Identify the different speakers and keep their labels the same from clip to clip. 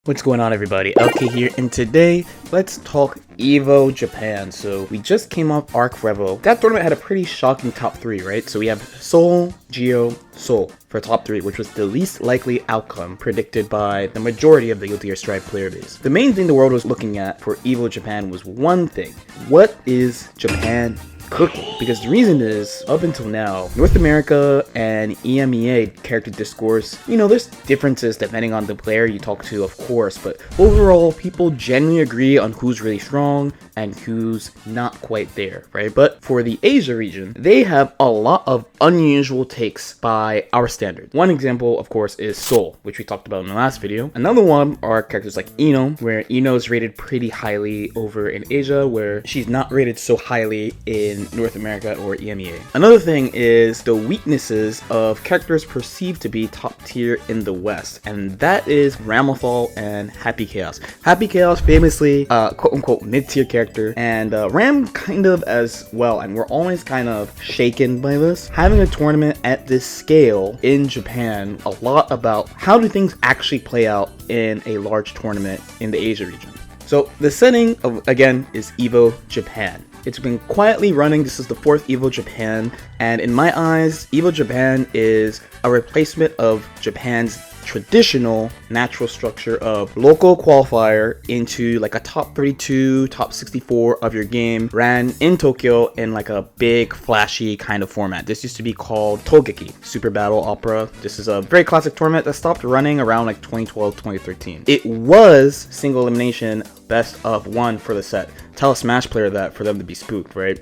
Speaker 1: What's going on, everybody? LK here, and today let's talk EVO Japan. So we just came off ARCREVO. That tournament had a pretty shocking top 3, right? So we have Seoul, Geo, Seoul for top 3, which was the least likely outcome predicted by the majority of the Guilty Gear Strive player base. The main thing the world was looking at for EVO Japan was one thing: what is Japan cooking? Because the reason is, up until now, North America and EMEA character discourse, there's differences depending on the player you talk to, of course, but overall, people generally agree on who's really strong and who's not quite there, right? But for the Asia region, they have a lot of unusual takes by our standard. One example, of course, is Seoul, which we talked about in the last video. Another one are characters like Ino, where Ino is rated pretty highly over in Asia, where she's not rated so highly in North America or EMEA. Another thing is the weaknesses of characters perceived to be top tier in the West, and that is Ramathal and Happy Chaos. Happy Chaos famously quote-unquote mid-tier character, and Ram kind of as well, and we're always kind of shaken by this. Having a tournament at this scale in Japan, a lot about how do things actually play out in a large tournament in the Asia region. So the setting of, again, is EVO Japan. It's been quietly running. This is the 4th EVO Japan, and in my eyes, EVO Japan is a replacement of Japan's traditional natural structure of local qualifier into like a top 32, top 64 of your game ran in Tokyo in like a big flashy kind of format. This used to be called Togeki, Super Battle Opera. This is a very classic tournament that stopped running around like 2012, 2013. It was single elimination best of 1 for the set. Tell a Smash player that for them to be spooked, right?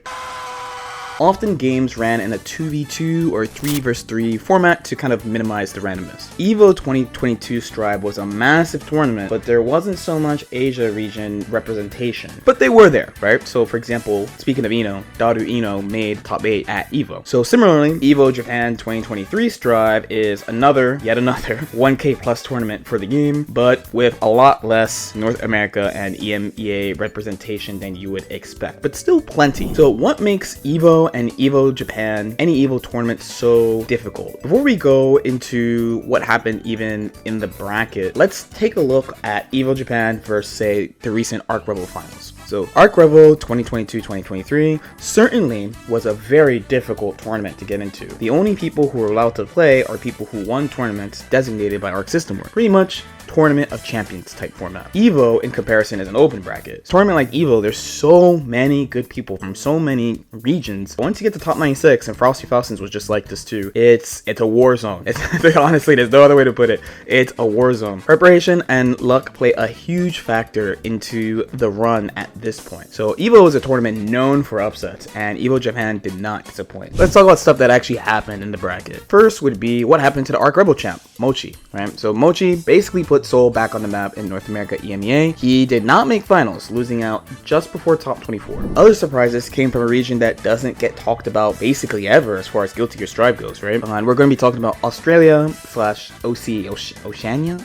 Speaker 1: Often games ran in a 2v2 or 3v3 format to kind of minimize the randomness. EVO 2022 Strive was a massive tournament, but there wasn't so much Asia region representation. But they were there, right? So for example, speaking of Ino, Daru Ino made top 8 at EVO. So similarly, EVO Japan 2023 Strive is yet another 1k plus tournament for the game, but with a lot less North America and EMEA representation than you would expect, but still plenty. So what makes EVO and EVO Japan, any EVO tournament, so difficult? Before we go into what happened even in the bracket, let's take a look at EVO Japan versus, say, the recent ARCREVO finals. So ARCREVO 2022-2023 certainly was a very difficult tournament to get into. The only people who were allowed to play are people who won tournaments designated by Arc System Work. Pretty much Tournament of Champions type format. EVO, in comparison, is an open bracket. Tournament like EVO, there's so many good people from so many regions. Once you get to top 96, and Frosty Faustins was just like this too, it's a war zone. Honestly, there's no other way to put it. It's a war zone. Preparation and luck play a huge factor into the run at this point. So EVO is a tournament known for upsets, and EVO Japan did not disappoint. Let's talk about stuff that actually happened in the bracket. First would be what happened to the ARCREVO champ, Mochi, right? So Mochi basically put Seoul back on the map in North America EMEA. He did not make finals, losing out just before top 24. Other surprises came from a region that doesn't get talked about basically ever as far as Guilty Gear Strive goes, right? And we're going to be talking about Australia / Oceania?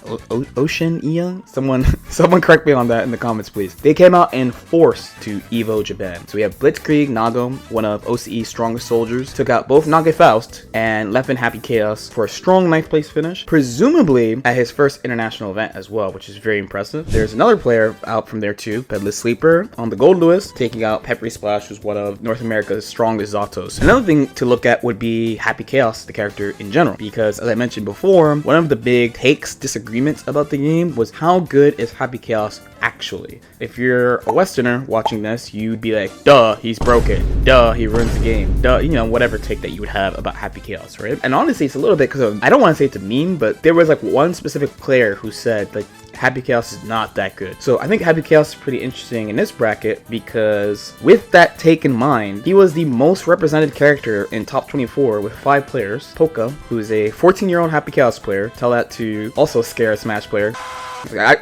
Speaker 1: Someone correct me on that in the comments, please. They came out in force to EVO Japan. So we have Blitzkrieg Nago, one of OCE's strongest soldiers, took out both Nage Faust and left in Happy Chaos for a strong 9th place finish, presumably at his first international event as well, which is very impressive. There's another player out from there too, Pedalist Sleeper, on the Gold Lewis, taking out Peppery Splash, who's one of North America's strongest Zatos. Another thing to look at would be Happy Chaos, the character in general, because as I mentioned before, one of the big disagreements about the game was how good is Happy Chaos actually. If you're a Westerner watching this, you'd be like, duh, he's broken, duh, he ruins the game, duh, whatever take that you would have about Happy Chaos, right? And honestly, it's a little bit because I don't want to say it's a meme, but there was like one specific player who said like Happy Chaos is not that good. So I think Happy Chaos is pretty interesting in this bracket because with that take in mind, he was the most represented character in top 24 with 5 players. Poka, who is a 14-year-old Happy Chaos player, tell that to also scare a Smash player.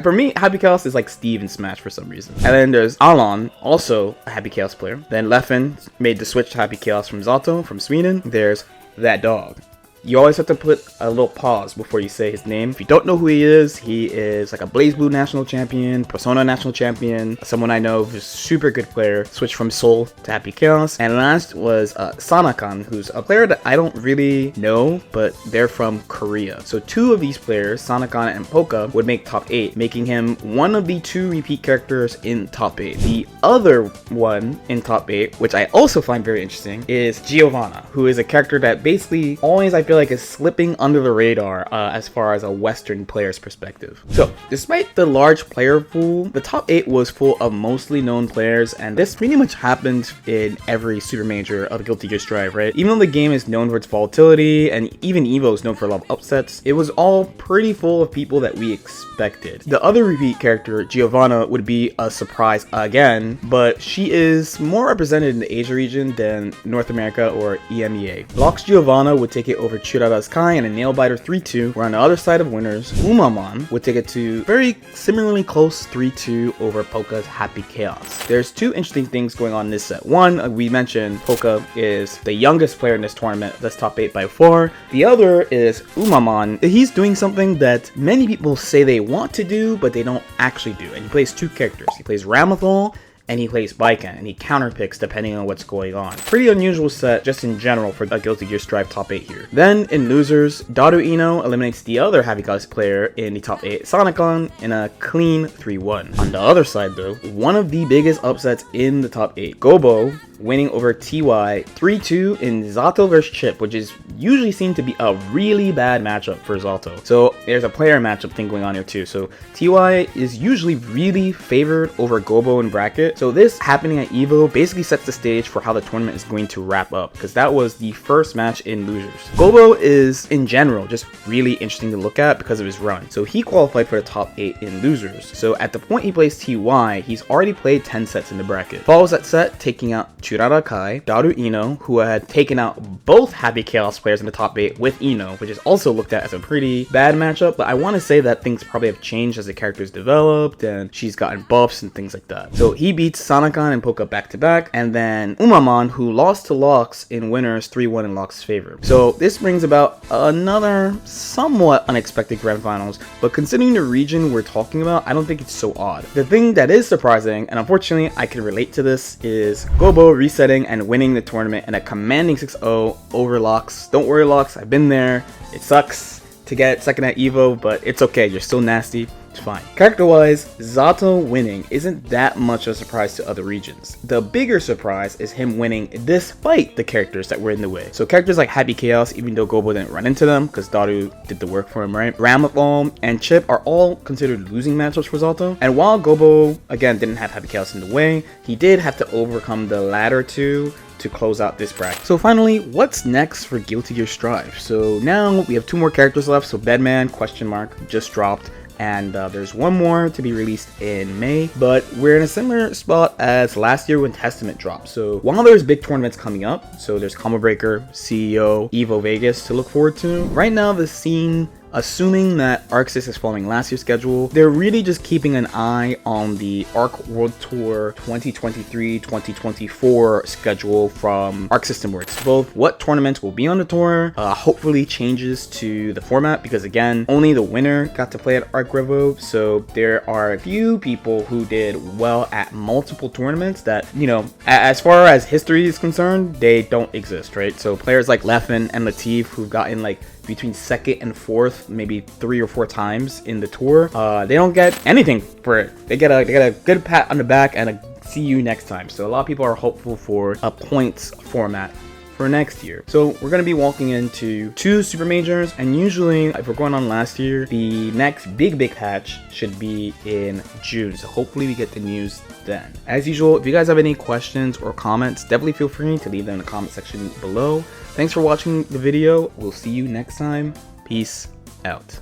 Speaker 1: For me, Happy Chaos is like Steve in Smash for some reason. And then there's Alon, also a Happy Chaos player. Then Leffen made the switch to Happy Chaos from Zato from Sweden. There's that dog. you always have to put a little pause before you say his name. If you don't know who he is like a BlazBlue national champion, Persona national champion, someone I know who's a super good player, switched from Soul to Happy Chaos. And last was Sanakan, who's a player that I don't really know, but they're from Korea. So two of these players, Sanakan and Poka, would make top 8, making him one of the 2 repeat characters in top 8. The other one in top 8, which I also find very interesting, is Giovanna, who is a character that basically always I feel like is slipping under the radar as far as a Western player's perspective. So despite the large player pool, the top 8 was full of mostly known players, and this pretty much happened in every super major of Guilty Gear Strive, right? Even though the game is known for its volatility, and even EVO is known for a lot of upsets, it was all pretty full of people that we expected. The other repeat character, Giovanna, would be a surprise again, but she is more represented in the Asia region than North America or EMEA. Locke's Giovanna would take it over Churada's Kai and a Nailbiter 3-2, where on the other side of winners, Umamon would take it to very similarly close 3-2 over Poka's Happy Chaos. There's 2 interesting things going on in this set. One, we mentioned Poka is the youngest player in this tournament, that's top 8 by far. The other is Umamon. He's doing something that many people say they want to do, but they don't actually do. And he plays 2 characters. He plays Ramathol and he plays Baek, and he counterpicks depending on what's going on. Pretty unusual set just in general for a Guilty Gear Strive top 8 here. Then in losers, Daru Ino eliminates the other Happy Chaos player in the top 8, Sanakan, in a clean 3-1. On the other side though, one of the biggest upsets in the top 8, Gobo winning over TY 3-2 in Zato vs Chip, which is usually seen to be a really bad matchup for Zato. So there's a player matchup thing going on here too. So TY is usually really favored over Gobo in bracket. So this happening at EVO basically sets the stage for how the tournament is going to wrap up, because that was the first match in losers. Gobo is in general just really interesting to look at because of his run. So he qualified for the top 8 in losers. So at the point he plays TY, he's already played 10 sets in the bracket. Follows that set, taking out Churada Kai, Daru Ino, who had taken out both Happy Chaos players in the top 8 with Ino, which is also looked at as a pretty bad matchup, but I want to say that things probably have changed as the character's developed and she's gotten buffs and things like that. So he beats Sanakan and Poka back to back, and then Umamon, who lost to Locks in winners 3-1 in Locks' favor. So this brings about another somewhat unexpected grand finals, but considering the region we're talking about, I don't think it's so odd. The thing that is surprising, and unfortunately I can relate to this, is Gobo resetting and winning the tournament in a commanding 6-0 over Locks. Don't worry Locks, I've been there. It sucks to get second at EVO, but it's okay, you're still nasty. It's fine. Character-wise, Zato winning isn't that much of a surprise to other regions. The bigger surprise is him winning despite the characters that were in the way. So characters like Happy Chaos, even though Gobo didn't run into them because Daru did the work for him, right? Ramathol and Chip are all considered losing matchups for Zato. And while Gobo, again, didn't have Happy Chaos in the way, he did have to overcome the latter 2 to close out this bracket. So finally, what's next for Guilty Gear Strive? So now we have 2 more characters left. So Bedman, question mark, just dropped. And there's 1 more to be released in May, but we're in a similar spot as last year when Testament dropped. So while there's big tournaments coming up, so there's Combo Breaker, CEO, EVO Vegas to look forward to, right now the scene, assuming that ARC6 is following last year's schedule, they're really just keeping an eye on the ARC World Tour 2023-2024 schedule from Arc System Works. Both what tournaments will be on the tour, hopefully changes to the format, because again, only the winner got to play at ARCREVO, so there are a few people who did well at multiple tournaments that, you know, as far as history is concerned, they don't exist, right? So players like Leffen and Latif, who've gotten like between 2nd and 4th, maybe 3 or 4 times in the tour, they don't get anything for it. They get a good pat on the back and a see you next time. So a lot of people are hopeful for a points format for next year. So we're going to be walking into 2 super majors, and usually if we're going on last year, the next big patch should be in June. So hopefully we get the news then. As usual, if you guys have any questions or comments, definitely feel free to leave them in the comment section below. Thanks for watching the video. We'll see you next time. Peace out.